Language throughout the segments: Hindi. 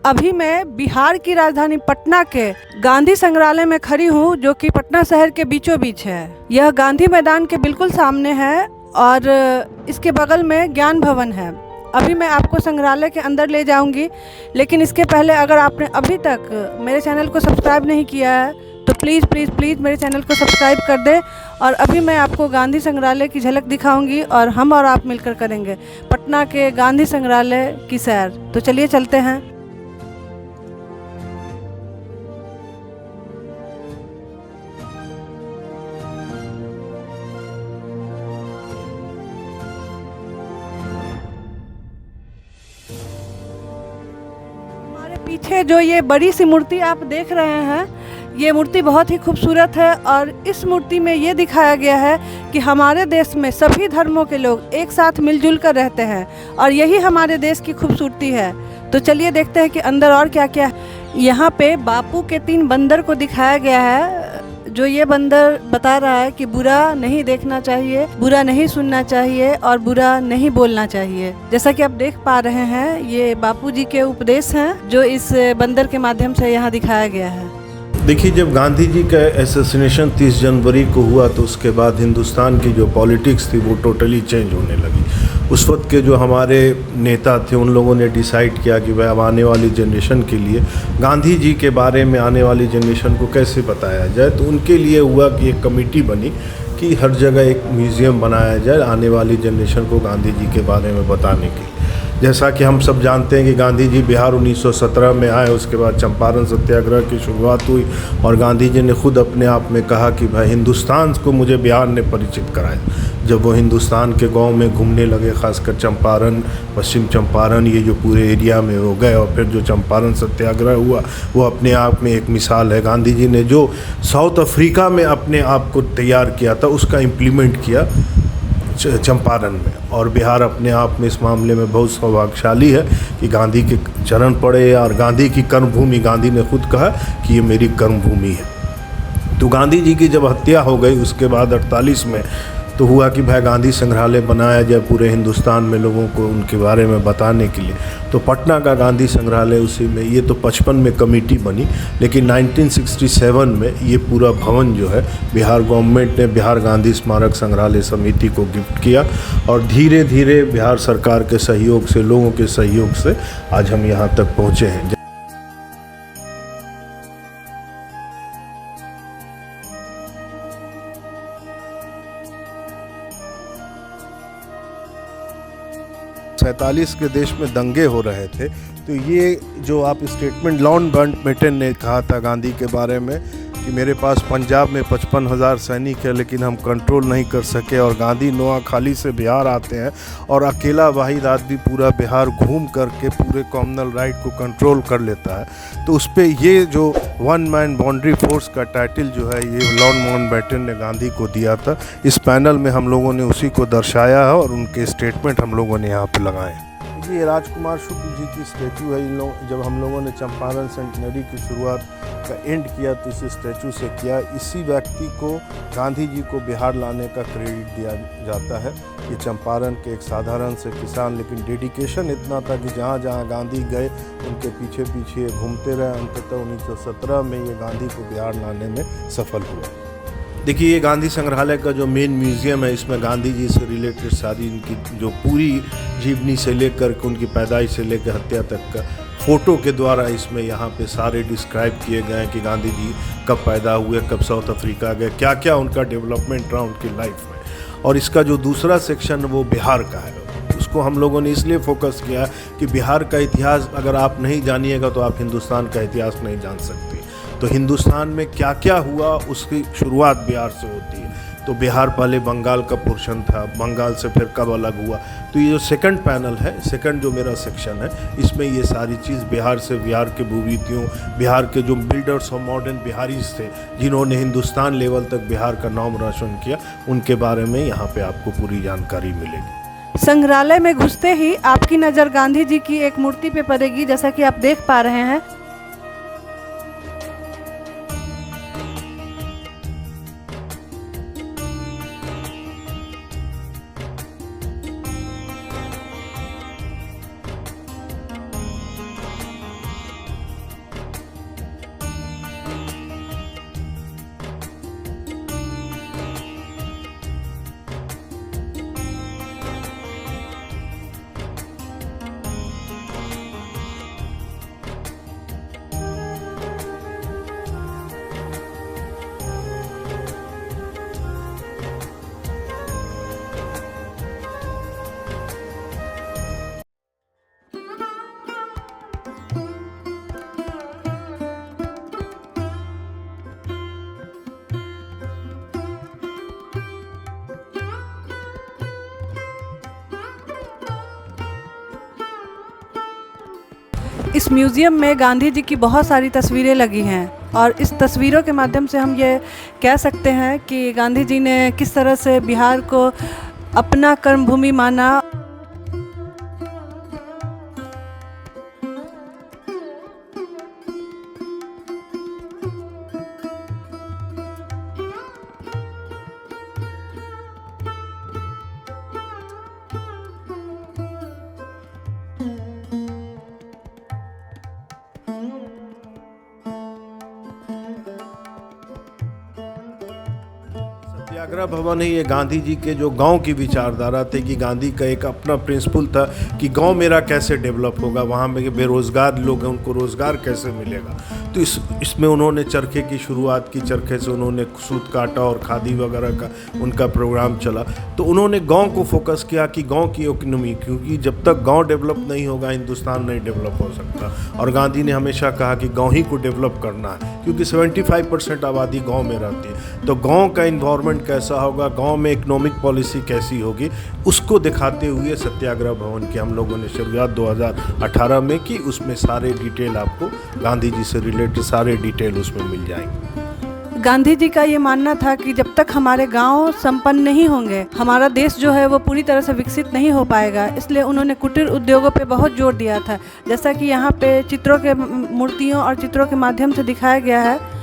अभी मैं बिहार की राजधानी पटना के गांधी संग्रहालय में खड़ी हूँ, जो कि पटना शहर के बीचों बीच है। यह गांधी मैदान के बिल्कुल सामने है और इसके बगल में ज्ञान भवन है। अभी मैं आपको संग्रहालय के अंदर ले जाऊंगी, लेकिन इसके पहले अगर आपने अभी तक मेरे चैनल को सब्सक्राइब नहीं किया है तो प्लीज़ प्लीज़ प्लीज़ मेरे चैनल को सब्सक्राइब कर दें। और अभी मैं आपको गांधी संग्रहालय की झलक दिखाऊंगी और हम और आप मिलकर करेंगे पटना के गांधी संग्रहालय की सैर। तो चलिए चलते हैं। पीछे जो ये बड़ी सी मूर्ति आप देख रहे हैं, ये मूर्ति बहुत ही खूबसूरत है और इस मूर्ति में ये दिखाया गया है कि हमारे देश में सभी धर्मों के लोग एक साथ मिलजुल कर रहते हैं और यही हमारे देश की खूबसूरती है। तो चलिए देखते हैं कि अंदर और क्या क्या है। यहाँ पे बापू के 3 बंदर को दिखाया गया है। जो ये बंदर बता रहा है कि बुरा नहीं देखना चाहिए, बुरा नहीं सुनना चाहिए और बुरा नहीं बोलना चाहिए। जैसा कि आप देख पा रहे हैं, ये बापू जी के उपदेश हैं जो इस बंदर के माध्यम से यहाँ दिखाया गया है। देखिए, जब गांधी जी का एसेसिनेशन 30 जनवरी को हुआ तो उसके बाद हिंदुस्तान की जो पॉलिटिक्स थी वो टोटली चेंज होने लगी। उस वक्त के जो हमारे नेता थे उन लोगों ने डिसाइड किया कि भाई अब आने वाली जनरेशन के लिए गांधी जी के बारे में आने वाली जनरेशन को कैसे बताया जाए। तो उनके लिए हुआ कि एक कमेटी बनी कि हर जगह एक म्यूज़ियम बनाया जाए आने वाली जनरेशन को गांधी जी के बारे में बताने के लिए। जैसा कि हम सब जानते हैं कि गांधी जी बिहार 1917 में आए, उसके बाद चंपारण सत्याग्रह की शुरुआत हुई और गांधी जी ने खुद अपने आप में कहा कि भाई हिंदुस्तान को मुझे बिहार ने परिचित कराया। जब वो हिंदुस्तान के गांव में घूमने लगे, खासकर चंपारण, पश्चिम चंपारण, ये जो पूरे एरिया में हो गए और फिर जो चंपारण सत्याग्रह हुआ वो अपने आप में एक मिसाल है। गांधी जी ने जो साउथ अफ्रीका में अपने आप को तैयार किया था उसका इम्प्लीमेंट किया चंपारण में। और बिहार अपने आप में इस मामले में बहुत सौभाग्यशाली है कि गांधी के चरण पड़े और गांधी की कर्मभूमि, गांधी ने खुद कहा कि ये मेरी कर्मभूमि है। तो गांधी जी की जब हत्या हो गई उसके बाद 48 में तो हुआ कि भाई गांधी संग्रहालय बनाया जाए पूरे हिंदुस्तान में लोगों को उनके बारे में बताने के लिए। तो पटना का गांधी संग्रहालय उसी में, ये तो 55 में कमेटी बनी, लेकिन 1967 में ये पूरा भवन जो है बिहार गवर्नमेंट ने बिहार गांधी स्मारक संग्रहालय समिति को गिफ्ट किया और धीरे धीरे बिहार सरकार के सहयोग से, लोगों के सहयोग से आज हम यहाँ तक पहुँचे हैं। 47 के देश में दंगे हो रहे थे, तो ये जो आप स्टेटमेंट माउंटबेटन ने कहा था गांधी के बारे में कि मेरे पास पंजाब में 55,000 सैनिक है लेकिन हम कंट्रोल नहीं कर सके, और गांधी नोआखाली से बिहार आते हैं और अकेला वाहिद आदमी पूरा बिहार घूम करके पूरे कॉमनल राइट को कंट्रोल कर लेता है। तो उस पर ये जो 1 मैन बाउंड्री फोर्स का टाइटल जो है ये लॉर्ड माउंटबेटन ने गांधी को दिया था। इस पैनल में हम लोगों ने उसी को दर्शाया है और उनके स्टेटमेंट हम लोगों ने यहाँ पे लगाए। ये राजकुमार शुक्ल जी की स्टैचू है। इन लोग जब हम लोगों ने चंपारण सेंटिनरी की शुरुआत का एंड किया तो इस स्टैचू से किया। इसी व्यक्ति को गांधी जी को बिहार लाने का क्रेडिट दिया जाता है। ये चंपारण के एक साधारण से किसान, लेकिन डेडिकेशन इतना था कि जहाँ जहाँ गांधी गए उनके पीछे पीछे घूमते रहे। अंततः 1917 में ये गांधी को बिहार लाने में सफल हुआ। देखिए, ये गांधी संग्रहालय का जो मेन म्यूज़ियम है इसमें गांधी जी से रिलेटेड सारी इनकी जो पूरी जीवनी से लेकर के उनकी पैदाइश से लेकर हत्या तक का फ़ोटो के द्वारा इसमें यहाँ पे सारे डिस्क्राइब किए गए हैं कि गांधी जी कब पैदा हुए, कब साउथ अफ्रीका गए, क्या क्या उनका डेवलपमेंट रहा उनकी लाइफ में। और इसका जो दूसरा सेक्शन वो बिहार का है, उसको हम लोगों ने इसलिए फोकस किया कि बिहार का इतिहास अगर आप नहीं जानिएगा तो आप हिंदुस्तान का इतिहास नहीं जान सकते। तो हिंदुस्तान में क्या क्या हुआ उसकी शुरुआत बिहार से होती है। तो बिहार पहले बंगाल का पोर्शन था, बंगाल से फिर कब अलग हुआ। तो ये जो सेकंड पैनल है, सेकंड जो मेरा सेक्शन है, इसमें ये सारी चीज़ बिहार से, बिहार के भूवितियों, बिहार के जो बिल्डर्स और मॉडर्न बिहारीज थे जिन्होंने हिंदुस्तान लेवल तक बिहार का नाम रोशन किया, उनके बारे में यहाँ पे आपको पूरी जानकारी मिलेगी। संग्रहालय में घुसते ही आपकी नज़र गांधी जी की एक मूर्ति पे पड़ेगी, जैसा कि आप देख पा रहे हैं। इस म्यूज़ियम में गांधी जी की बहुत सारी तस्वीरें लगी हैं और इस तस्वीरों के माध्यम से हम ये कह सकते हैं कि गांधी जी ने किस तरह से बिहार को अपना कर्मभूमि माना। सत्याग्रह भवन ही ये गांधी जी के जो गांव की विचारधारा थे कि गांधी का एक अपना प्रिंसिपल था कि गांव मेरा कैसे डेवलप होगा, वहाँ में बेरोज़गार लोग हैं उनको रोज़गार कैसे मिलेगा। तो इसमें उन्होंने चरखे की शुरुआत की, चरखे से उन्होंने सूत काटा और खादी वगैरह का उनका प्रोग्राम चला। तो उन्होंने गांव को फोकस किया कि गांव की इकोनॉमी, क्योंकि जब तक गांव डेवलप नहीं होगा हिंदुस्तान नहीं डेवलप हो सकता। और गांधी ने हमेशा कहा कि गांव ही को डेवलप करना है, क्योंकि 75% आबादी गांव में रहती है। तो गांव का इन्वायरमेंट कैसा होगा, गांव में इकोनॉमिक पॉलिसी कैसी होगी, उसको दिखाते हुए सत्याग्रह भवन की हम लोगों ने शुरुआत 2018 में की। उसमें सारे डिटेल आपको गांधी जी से रिलेटेड सारे डिटेल उसमें मिल जाएंगे। गांधी जी का ये मानना था कि जब तक हमारे गांव संपन्न नहीं होंगे, हमारा देश जो है वो पूरी तरह से विकसित नहीं हो पाएगा। इसलिए उन्होंने कुटीर उद्योगों पे बहुत जोर दिया था, जैसा कि यहाँ पे चित्रों के मूर्तियों और चित्रों के माध्यम से दिखाया गया है।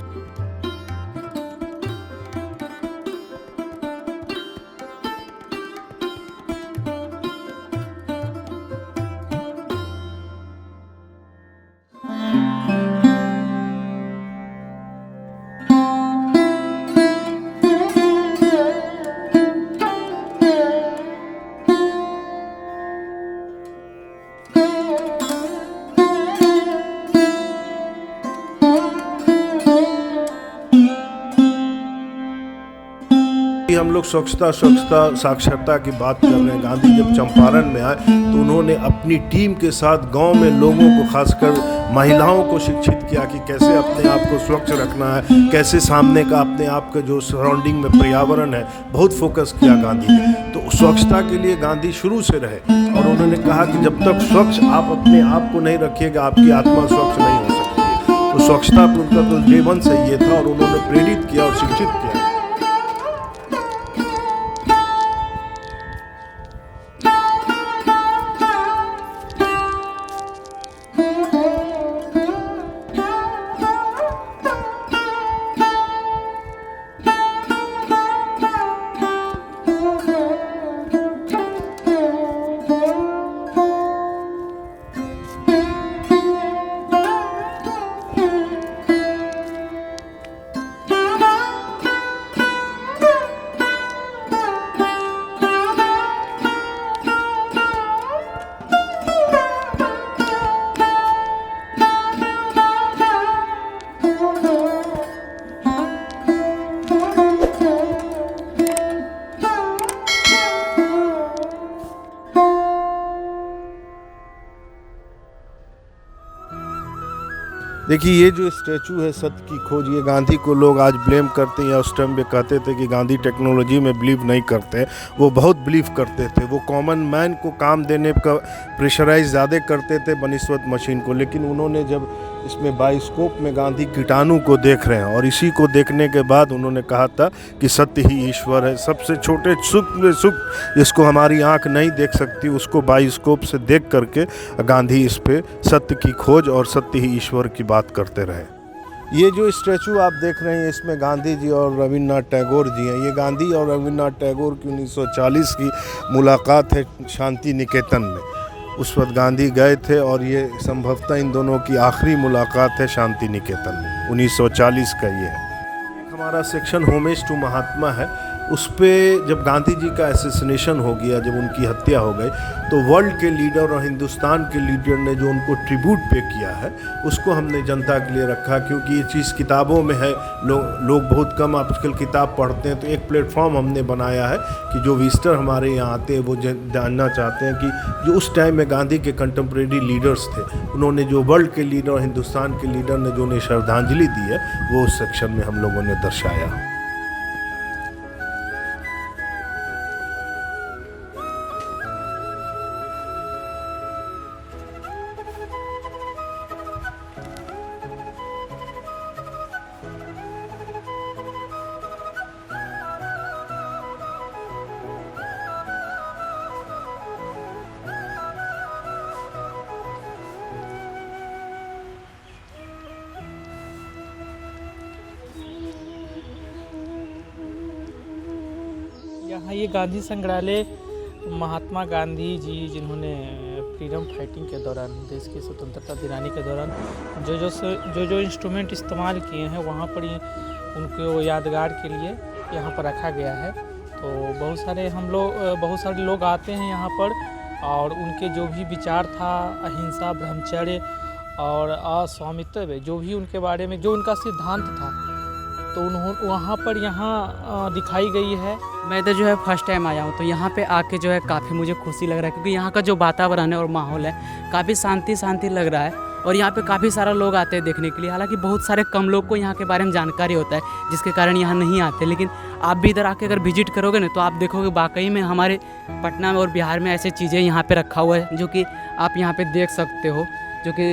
हम लोग स्वच्छता साक्षरता की बात कर रहे हैं। गांधी जब चंपारण में आए तो उन्होंने अपनी टीम के साथ गांव में लोगों को, खासकर महिलाओं को शिक्षित किया कि कैसे अपने आप को स्वच्छ रखना है, कैसे सामने का अपने आप का जो सराउंडिंग में पर्यावरण है, बहुत फोकस किया गांधी ने। तो स्वच्छता के लिए गांधी शुरू से रहे और उन्होंने कहा कि जब तक स्वच्छ आप अपने आप को नहीं रखिएगा, आपकी आत्मा स्वच्छ नहीं हो सकती है। तो स्वच्छता पर उनका तो जीवन से ये था और उन्होंने प्रेरित किया और शिक्षित किया। देखिए, ये जो स्टैचू है सत्य की खोज, ये गांधी को लोग आज ब्लेम करते हैं या उस टाइम पे कहते थे कि गांधी टेक्नोलॉजी में बिलीव नहीं करते। वो बहुत बिलीव करते थे। वो कॉमन मैन को काम देने का प्रेशराइज ज़्यादा करते थे बनिस्बत मशीन को। लेकिन उन्होंने जब इसमें बायोस्कोप में गांधी कीटाणु को देख रहे हैं और इसी को देखने के बाद उन्होंने कहा था कि सत्य ही ईश्वर है। सबसे छोटे सूक्ष्म सुख जिसको हमारी आंख नहीं देख सकती, उसको बायोस्कोप से देख करके गांधी इस पे सत्य की खोज और सत्य ही ईश्वर की बात करते रहे। ये जो स्टैचू आप देख रहे हैं, इसमें गांधी जी और रविन्द्रनाथ टैगोर जी हैं। ये गांधी और रविन्द्रनाथ टैगोर की 1940 की मुलाकात है शांति निकेतन में। उस वक्त गांधी गए थे और ये संभवतः इन दोनों की आखिरी मुलाकात है शांति निकेतन में। 1940 का ये है। एक हमारा सेक्शन होमेज टू महात्मा है, उस पर जब गांधी जी का एसेसिनेशन हो गया, जब उनकी हत्या हो गई, तो वर्ल्ड के लीडर और हिंदुस्तान के लीडर ने जो उनको ट्रिब्यूट पे किया है, उसको हमने जनता के लिए रखा। क्योंकि ये चीज़ किताबों में है, लोग बहुत कम आजकल किताब पढ़ते हैं। तो एक प्लेटफॉर्म हमने बनाया है कि जो विजिटर हमारे यहाँ आते हैं वो जानना चाहते हैं कि जो उस टाइम में गांधी के कंटेम्प्रेरी लीडर्स थे, उन्होंने जो वर्ल्ड के लीडर और हिंदुस्तान के लीडर ने जो उन्हें श्रद्धांजलि दी है, वो उस सेक्शन में हम लोगों ने दर्शाया। हाँ, ये गांधी संग्रहालय महात्मा गांधी जी जिन्होंने फ्रीडम फाइटिंग के दौरान, देश की स्वतंत्रता दिलाने के दौरान जो इंस्ट्रूमेंट इस्तेमाल किए हैं, वहाँ पर ये उनको यादगार के लिए यहाँ पर रखा गया है। तो बहुत सारे लोग आते हैं यहाँ पर, और उनके जो भी विचार था, अहिंसा, ब्रह्मचर्य और अस्वामित्व, जो भी उनके बारे में जो उनका सिद्धांत था, तो उन्होंने वहाँ पर दिखाई गई है। मैं इधर जो है फर्स्ट टाइम आया हूँ, तो यहाँ पे आके जो है काफ़ी मुझे खुशी लग रहा है, क्योंकि यहाँ का जो वातावरण है और माहौल है काफ़ी शांति लग रहा है। और यहाँ पे काफ़ी सारा लोग आते हैं देखने के लिए। हालांकि बहुत सारे कम लोग को यहाँ के बारे में जानकारी होता है, जिसके कारण यहाँ नहीं आते। लेकिन आप भी इधर आके अगर विजिट करोगे ना, तो आप देखोगे वाकई में हमारे पटना में और बिहार में ऐसे चीज़ें यहाँ पे रखा हुआ है, जो कि आप यहाँ पे देख सकते हो। जो कि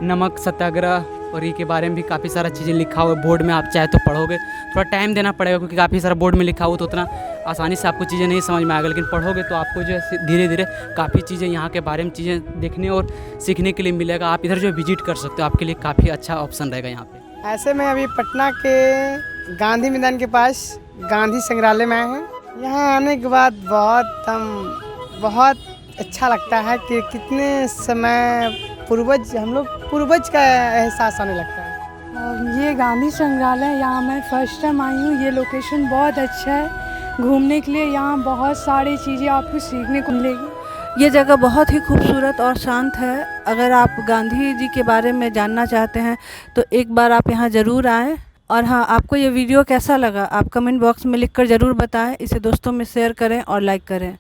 नमक सत्याग्रह और ये के बारे में भी काफ़ी सारा चीज़ें लिखा हुआ है बोर्ड में। आप चाहे तो पढ़ोगे, थोड़ा टाइम देना पड़ेगा, क्योंकि काफ़ी सारा बोर्ड में लिखा हुआ, तो उतना आसानी से आपको चीज़ें नहीं समझ में आएगा। लेकिन पढ़ोगे तो आपको जो है धीरे धीरे काफ़ी चीज़ें यहाँ के बारे में चीज़ें देखने और सीखने के लिए मिलेगा। आप इधर जो विजिट कर सकते हो, आपके लिए काफ़ी अच्छा ऑप्शन रहेगा यहाँ पे। ऐसे में अभी पटना के गांधी मैदान के पास गांधी संग्रहालय में आए हैं। यहाँ आने के बाद बहुत अच्छा लगता है कि कितने समय हम लोग पूर्वज का एहसास आने लगता है। ये गांधी संग्रहालय, यहाँ मैं फर्स्ट टाइम आई हूँ। ये लोकेशन बहुत अच्छा है घूमने के लिए। यहाँ बहुत सारी चीज़ें आपको सीखने को मिलेगी। ये जगह बहुत ही खूबसूरत और शांत है। अगर आप गांधी जी के बारे में जानना चाहते हैं तो एक बार आप यहाँ ज़रूर आएँ। और हाँ, आपको ये वीडियो कैसा लगा आप कमेंट बॉक्स में लिखकर ज़रूर बताएं। इसे दोस्तों में शेयर करें और लाइक करें।